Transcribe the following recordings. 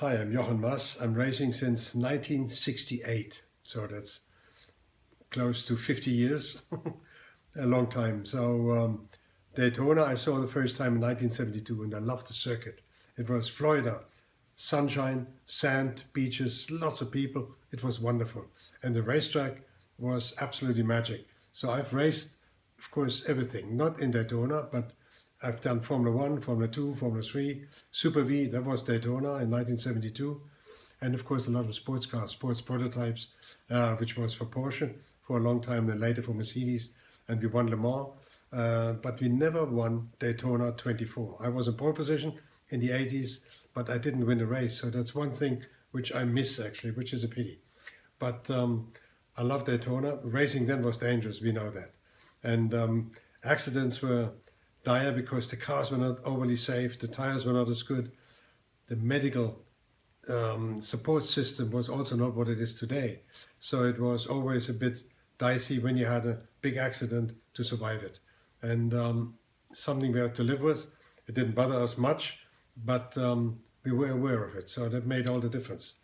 Hi, I'm Jochen Mas. I'm racing since 1968, so that's close to 50 years, a long time. Daytona, I saw the first time in 1972, and I loved the circuit. It was Florida, sunshine, sand, beaches, lots of people. It was wonderful, and the racetrack was absolutely magic. So I've raced, of course, everything. Not in Daytona, but I've done Formula One, Formula Two, Formula Three, Super V. That was Daytona in 1972, and of course a lot of sports cars, sports prototypes, which was for Porsche for a long time, and later for Mercedes, and we won Le Mans, but we never won Daytona 24. I was in pole position in the 80s, but I didn't win a race, so that's one thing which I miss actually, which is a pity. But I love Daytona. Racing then was dangerous, we know that. And accidents were dire because the cars were not overly safe, the tires were not as good, the medical support system was also not what it is today. So it was always a bit dicey when you had a big accident to survive it. And something we had to live with. It didn't bother us much, but we were aware of it. So that made all the difference.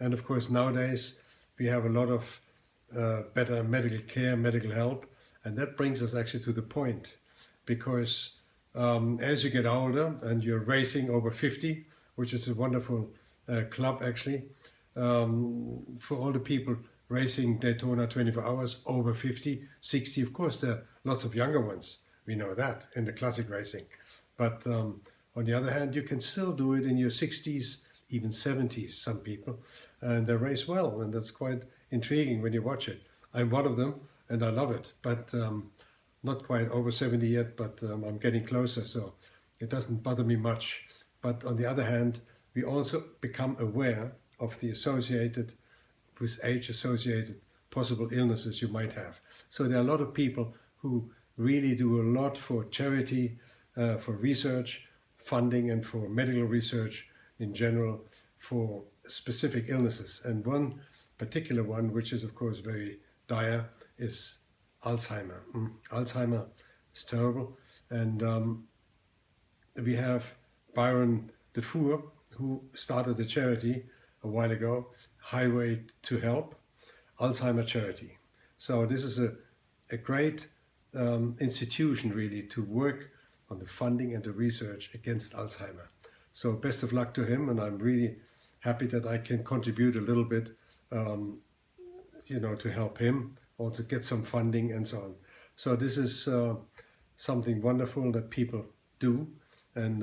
And of course, nowadays we have a lot of better medical care, medical help. And that brings us actually to the point, because as you get older and you're racing over 50, which is a wonderful club actually, for all the people racing Daytona 24 hours over 50, 60, of course there are lots of younger ones, we know that in the classic racing. But on the other hand, you can still do it in your 60s, even 70s, some people, and they race well, and that's quite intriguing when you watch it. I'm one of them, and I love it, but not quite over 70 yet, but I'm getting closer, so it doesn't bother me much. But on the other hand, we also become aware of the associated, with age associated possible illnesses you might have. So there are a lot of people who really do a lot for charity, for research, funding, and for medical research in general for specific illnesses. And one particular one, which is of course very dire, is Alzheimer. Alzheimer is terrible, and we have Byron Dufour, who started a charity a while ago, Highway to Help, Alzheimer Charity. So this is a great institution really to work on the funding and the research against Alzheimer. So best of luck to him, and I'm really happy that I can contribute a little bit, to help him, also get some funding and so on. So this is something wonderful that people do, and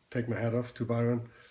take my hat off to Byron.